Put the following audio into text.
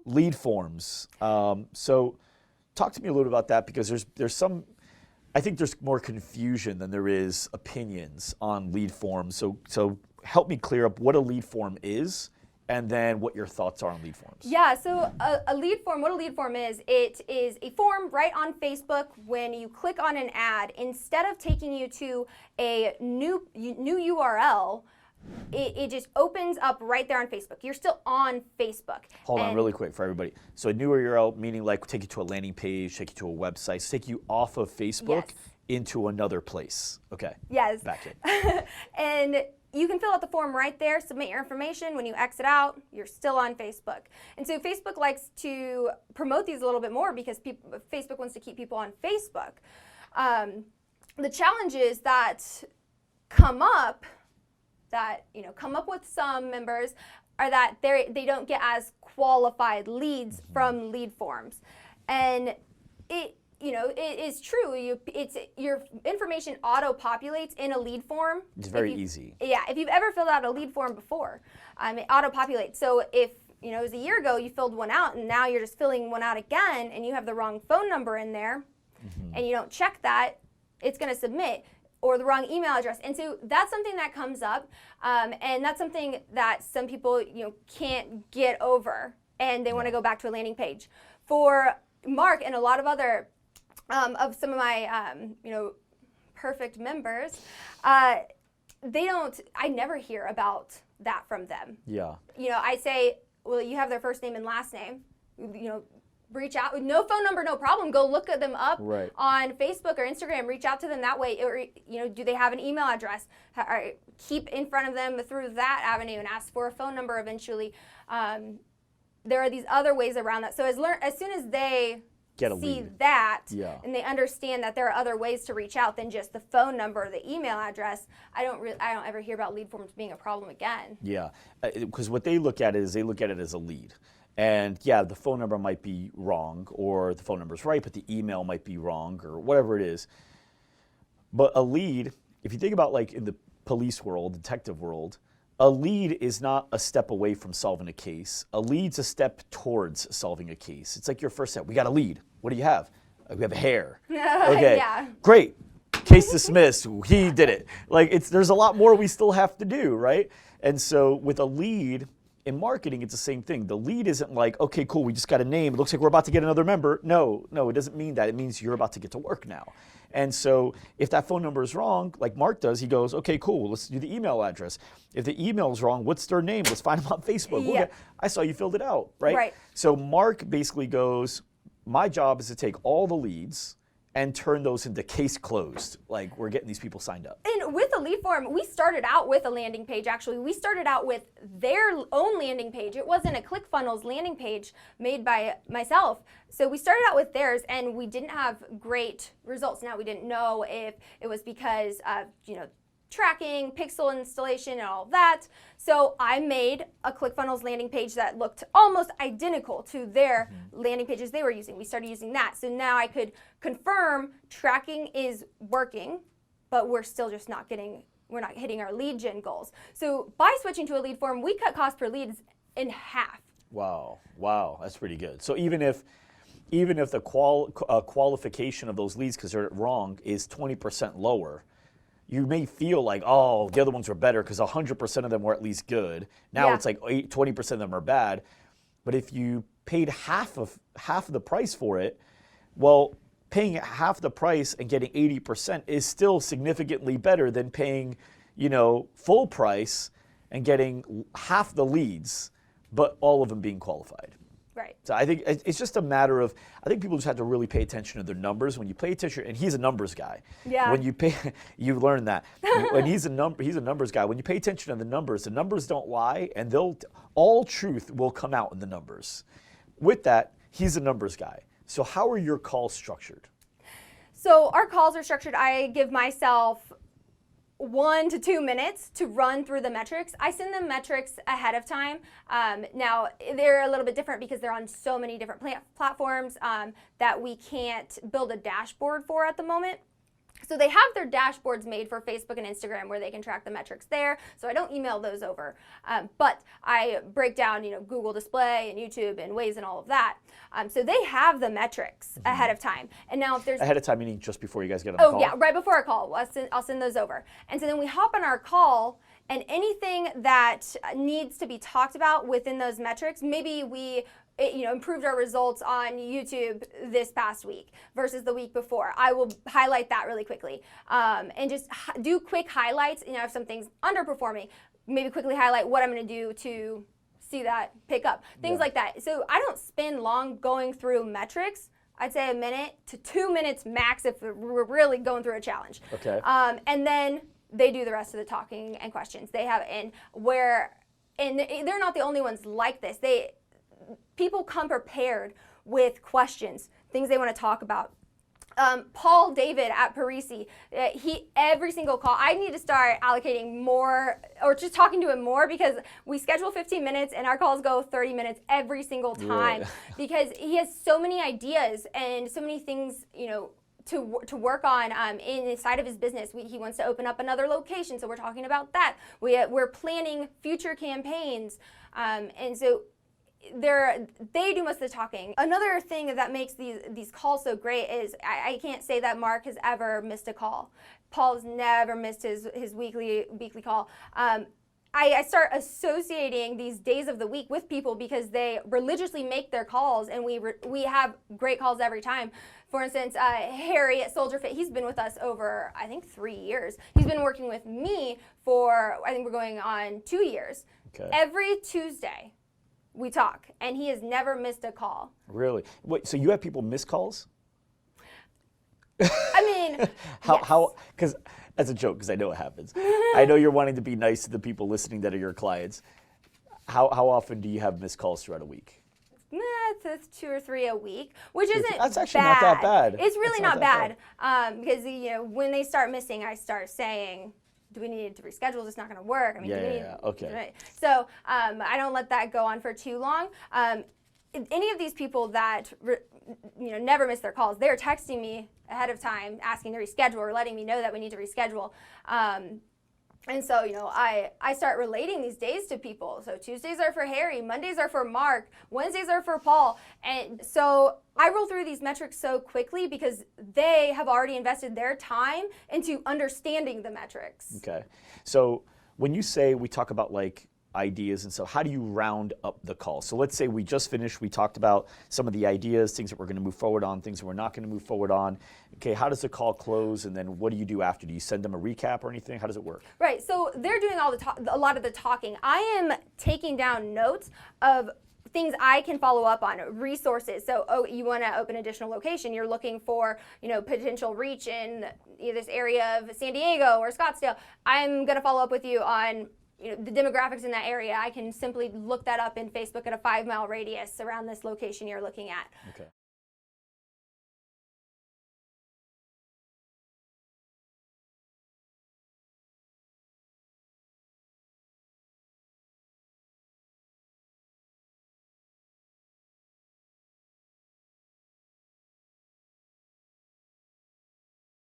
lead forms. So talk to me a little bit about that, because there's some, I think there's more confusion than there is opinions on lead forms. So help me clear up what a lead form is, and then what your thoughts are on lead forms. Yeah, so a lead form, what a lead form is, it is a form right on Facebook. When you click on an ad, instead of taking you to a new URL, it just opens up right there on Facebook. You're still on Facebook. Hold on really quick for everybody. So a new URL, meaning like take you to a landing page, take you to a website, take you off of Facebook into another place. Okay. Yes. Back in. And you can fill out the form right there, submit your information. When you exit out, you're still on Facebook. And so Facebook likes to promote these a little bit more because Facebook wants to keep people on Facebook. The challenges that come up with some members are that they don't get as qualified leads from lead forms. And it is true. Your information auto-populates in a lead form. It's very easy. Yeah, if you've ever filled out a lead form before, it auto-populates. So if it was a year ago you filled one out, and now you're just filling one out again, and you have the wrong phone number in there, and you don't check that, it's going to submit, or the wrong email address. And so that's something that comes up, and that's something that some people can't get over, and they want to go back to a landing page. For Mark and a lot of other of some of my perfect members, I never hear about that from them. Yeah. I say, well, you have their first name and last name. Reach out. No phone number, no problem. Go look at them up on Facebook or Instagram. Reach out to them that way. Or, do they have an email address? Keep in front of them through that avenue and ask for a phone number eventually. There are these other ways around that. So as soon as they see that and they understand that there are other ways to reach out than just the phone number or the email address, I don't ever hear about lead forms being a problem again. Yeah, because what they look at is as a lead. And yeah, the phone number might be wrong, or the phone number's right, but the email might be wrong, or whatever it is. But a lead, if you think about like in the police world, detective world, a lead is not a step away from solving a case. A lead's a step towards solving a case. It's like your first step. We got a lead. What do you have? We have hair. Okay, great. Case dismissed. He did it. Like there's a lot more we still have to do, right? And so with a lead, in marketing, it's the same thing. The lead isn't like, okay, cool, we just got a name. It looks like we're about to get another member. No, it doesn't mean that. It means you're about to get to work now. And so if that phone number is wrong, like Mark does, he goes, okay, cool, let's do the email address. If the email is wrong, what's their name? Let's find them on Facebook. Yeah. I saw you filled it out, right? So Mark basically goes, my job is to take all the leads and turn those into case closed. Like, we're getting these people signed up. And with a lead form, we started out with a landing page, actually. We started out with their own landing page. It wasn't a ClickFunnels landing page made by myself. So we started out with theirs, and we didn't have great results. Now, we didn't know if it was because of, tracking, pixel installation, and all that. So I made a ClickFunnels landing page that looked almost identical to their landing pages they were using. We started using that. So now I could confirm tracking is working, but we're still just not hitting our lead gen goals. So by switching to a lead form, we cut cost per leads in half. Wow, that's pretty good. So even if the qualification of those leads, because they're wrong, is 20% lower, you may feel like, oh, the other ones were better because 100% of them were at least good. Now it's like 20% of them are bad. But if you paid half of the price for it, well, paying half the price and getting 80% is still significantly better than paying, full price and getting half the leads, but all of them being qualified. Right. So I think it's just a matter of, I think people just have to really pay attention to their numbers. When you pay attention, and he's a numbers guy. Yeah. When you pay, you learn that. When he's a numbers guy. When you pay attention to the numbers don't lie, and all truth will come out in the numbers. With that, he's a numbers guy. So how are your calls structured? So our calls are structured. I give myself 1 to 2 minutes to run through the metrics. I send them metrics ahead of time. Now, they're a little bit different because they're on so many different platforms that we can't build a dashboard for at the moment. So they have their dashboards made for Facebook and Instagram where they can track the metrics there. So I don't email those over, but I break down, Google Display and YouTube and Waze and all of that. So they have the metrics ahead of time. And now if there's ahead of time, meaning just before you guys get on the call? Oh yeah, right before our call. I'll send those over. And so then we hop on our call, and anything that needs to be talked about within those metrics, maybe we improved our results on YouTube this past week versus the week before. I will highlight that really quickly and just do quick highlights. If something's underperforming, maybe quickly highlight what I'm going to do to see that pick up. Things like that. So I don't spend long going through metrics. I'd say a minute to 2 minutes max if we're really going through a challenge. Okay. And then they do the rest of the talking and questions. They have and they're not the only ones like this. People come prepared with questions, things they want to talk about. Paul David at Parisi, every single call, I need to start allocating more or just talking to him more because we schedule 15 minutes and our calls go 30 minutes every single time because he has so many ideas and so many things, to work on inside of his business. He wants to open up another location, so we're talking about that. We're planning future campaigns, and so they do most of the talking. Another thing that makes these calls so great is I can't say that Mark has ever missed a call. Paul's never missed his weekly call. I start associating these days of the week with people because they religiously make their calls, and we have great calls every time. For instance, Harry at Soldier Fit, he's been with us over, I think, 3 years. He's been working with me for, I think we're going on 2 years. Okay. Every Tuesday, we talk, and he has never missed a call. Really? Wait, so you have people miss calls? I mean, how? Because as a joke, because I know it happens. I know you're wanting to be nice to the people listening that are your clients. How often do you have missed calls throughout a week? It's 2 or 3 a week, which isn't That's actually bad. not that bad. It's really That's not bad because when they start missing, I start saying, do we need to reschedule? It's not going to work. I mean, okay. So I don't let that go on for too long. Any of these people that never miss their calls, they're texting me ahead of time asking to reschedule or letting me know that we need to reschedule. And so, I start relating these days to people. So Tuesdays are for Harry, Mondays are for Mark, Wednesdays are for Paul. And so I roll through these metrics so quickly because they have already invested their time into understanding the metrics. Okay. So when you say we talk about ideas and so how do you round up the call? So let's say we just finished, we talked about some of the ideas, things that we're going to move forward on, things that we're not going to move forward on. Okay, how does the call close, and then what do you do after? Do you send them a recap or anything? How does it work? Right, so they're doing a lot of the talking. I am taking down notes of things I can follow up on, resources. So, you want to open an additional location. You're looking for, potential reach in this area of San Diego or Scottsdale. I'm going to follow up with you on the demographics in that area. I can simply look that up in Facebook at a 5-mile radius around this location you're looking at. Okay.